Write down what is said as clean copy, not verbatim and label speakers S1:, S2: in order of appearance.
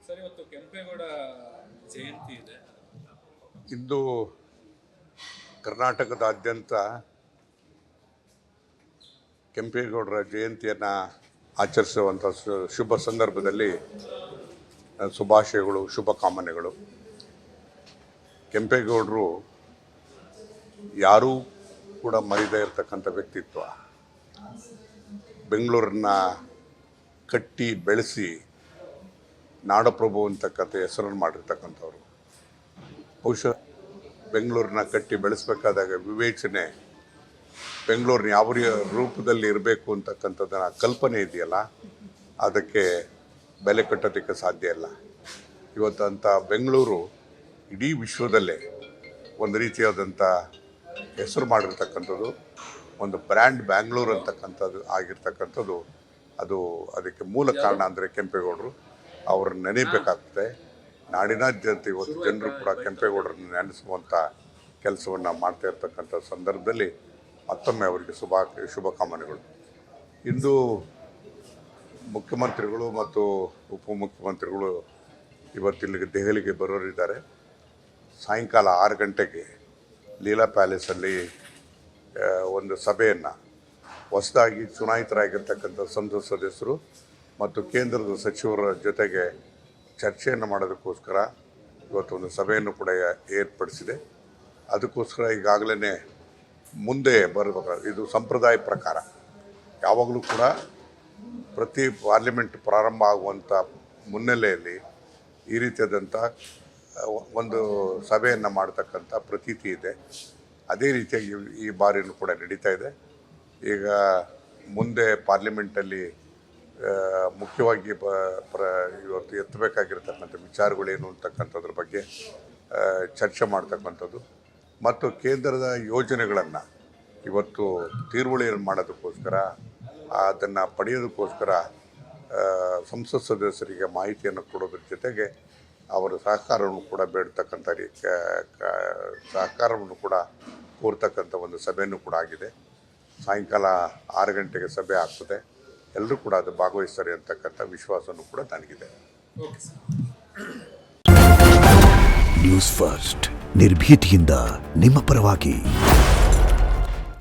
S1: Sir, ಇವತ್ತು ಕೆಂಪೇಗೌಡ ಜಯಂತಿ ಇದೆ.
S2: ಇಂದು ಕರ್ನಾಟಕದಾದ್ಯಂತ ಕೆಂಪೇಗೌಡರ ಜಯಂತಿಯನ್ನು ಆಚರಿಸುವಂಥ ಶುಭ ಸಂದರ್ಭದಲ್ಲಿ ಶುಭಾಶಯಗಳು, ಶುಭ ಕಾಮನೆಗಳು. ಕೆಂಪೇಗೌಡರು ಯಾರೂ ಕೂಡ ಮರಿದೇ ಇರತಕ್ಕಂಥ ವ್ಯಕ್ತಿತ್ವ. ಬೆಂಗಳೂರನ್ನ ಕಟ್ಟಿ ಬೆಳೆಸಿ ನಾಡಪ್ರಭು ಅಂತಕ್ಕಂಥ ಹೆಸರನ್ನು ಮಾಡಿರ್ತಕ್ಕಂಥವ್ರು. ಬಹುಶಃ ಬೆಂಗಳೂರನ್ನ ಕಟ್ಟಿ ಬೆಳೆಸಬೇಕಾದಾಗ ವಿವೇಚನೆ, ಬೆಂಗಳೂರನ್ನ ಯಾವ ರೂಪದಲ್ಲಿ ಇರಬೇಕು ಅಂತಕ್ಕಂಥದ್ದನ್ನು ಕಲ್ಪನೆ ಇದೆಯಲ್ಲ, ಅದಕ್ಕೆ ಬೆಲೆ ಕಟ್ಟೋದಕ್ಕೆ ಸಾಧ್ಯ ಇಲ್ಲ. ಇವತ್ತಂಥ ಬೆಂಗಳೂರು ಇಡೀ ವಿಶ್ವದಲ್ಲೇ ಒಂದು ರೀತಿಯಾದಂಥ ಹೆಸರು ಮಾಡಿರ್ತಕ್ಕಂಥದ್ದು, ಒಂದು ಬ್ರ್ಯಾಂಡ್ ಬ್ಯಾಂಗ್ಳೂರು ಅಂತಕ್ಕಂಥದ್ದು ಆಗಿರ್ತಕ್ಕಂಥದ್ದು. ಅದಕ್ಕೆ ಮೂಲ ಕಾರಣ ಅಂದರೆ ಕೆಂಪೇಗೌಡರು. ಅವ್ರನ್ನ ನೆನೆಯಬೇಕಾಗ್ತದೆ. ನಾಡಿನಾದ್ಯಂತ ಇವತ್ತು ಜನರು ಕೂಡ ಕೆಂಪೇಗೌಡರನ್ನು ನೆನೆಸುವಂಥ ಕೆಲಸವನ್ನು ಮಾಡ್ತಾ ಇರ್ತಕ್ಕಂಥ ಸಂದರ್ಭದಲ್ಲಿ ಮತ್ತೊಮ್ಮೆ ಅವರಿಗೆ ಶುಭ ಕಾಮನೆಗಳು. ಇಂದು ಮುಖ್ಯಮಂತ್ರಿಗಳು ಮತ್ತು ಉಪಮುಖ್ಯಮಂತ್ರಿಗಳು ಇವತ್ತಿಲ್ಲಿಗೆ ದೆಹಲಿಗೆ ಬರೋರಿದ್ದಾರೆ. ಸಾಯಂಕಾಲ 6 ಗಂಟೆಗೆ ಲೀಲಾ ಪ್ಯಾಲೇಸಲ್ಲಿ ಒಂದು ಸಭೆಯನ್ನು ಹೊಸದಾಗಿ ಚುನಾಯಿತರಾಗಿರ್ತಕ್ಕಂಥ ಸಂಸತ್ ಸದಸ್ಯರು ಮತ್ತು ಕೇಂದ್ರದ ಸಚಿವರ ಜೊತೆಗೆ ಚರ್ಚೆಯನ್ನು ಮಾಡೋದಕ್ಕೋಸ್ಕರ ಇವತ್ತೊಂದು ಸಭೆಯನ್ನು ಕೂಡ ಏರ್ಪಡಿಸಿದೆ. ಅದಕ್ಕೋಸ್ಕರ ಈಗಾಗಲೇ ಮುಂದೆ ಬರಬೇಕಾದ್ರೆ, ಇದು ಸಂಪ್ರದಾಯ ಪ್ರಕಾರ ಯಾವಾಗಲೂ ಕೂಡ ಪ್ರತಿ ಪಾರ್ಲಿಮೆಂಟ್ ಪ್ರಾರಂಭ ಆಗುವಂಥ ಮುನ್ನೆಲೆಯಲ್ಲಿ ಈ ರೀತಿಯಾದಂಥ ಒಂದು ಸಭೆಯನ್ನು ಮಾಡ್ತಕ್ಕಂಥ ಪ್ರತೀತಿ ಇದೆ. ಅದೇ ರೀತಿಯಾಗಿ ಈ ಬಾರಿಯೂ ಕೂಡ ನಡೀತಾ ಇದೆ. ಈಗ ಮುಂದೆ ಪಾರ್ಲಿಮೆಂಟಲ್ಲಿ ಮುಖ್ಯವಾಗಿ ಇವತ್ತು ಎತ್ತಬೇಕಾಗಿರ್ತಕ್ಕಂಥ ವಿಚಾರಗಳೇನು ಅಂತಕ್ಕಂಥದ್ರ ಬಗ್ಗೆ ಚರ್ಚೆ ಮಾಡ್ತಕ್ಕಂಥದ್ದು ಮತ್ತು ಕೇಂದ್ರದ ಯೋಜನೆಗಳನ್ನು ಇವತ್ತು ತೀರ್ವಳಿಯನ್ನು ಮಾಡೋದಕ್ಕೋಸ್ಕರ, ಅದನ್ನು ಪಡೆಯೋದಕ್ಕೋಸ್ಕರ ಸಂಸತ್ ಸದಸ್ಯರಿಗೆ ಮಾಹಿತಿಯನ್ನು ಕೊಡೋದ್ರ ಜೊತೆಗೆ ಅವರ ಸಹಕಾರವನ್ನು ಕೂಡ ಬೇಡ್ತಕ್ಕಂಥ ಸಹಕಾರವನ್ನು ಕೂಡ ಕೋರ್ತಕ್ಕಂಥ ಒಂದು ಸಭೆಯೂ ಕೂಡ ಆಗಿದೆ. ಸಾಯಂಕಾಲ 6 ಗಂಟೆಗೆ ಸಭೆ ಆಗ್ತದೆ. ಎಲ್ಲರೂ ಕೂಡ ಅದು ಭಾಗವಹಿಸ್ತಾರೆ ಅಂತಕ್ಕಂಥ ವಿಶ್ವಾಸನೂ ಕೂಡ ನನಗಿದೆ.
S3: ನ್ಯೂಸ್ ಫಸ್ಟ್, ನಿರ್ಭೀತಿಯಿಂದ ನಿಮ್ಮ ಪರವಾಗಿ.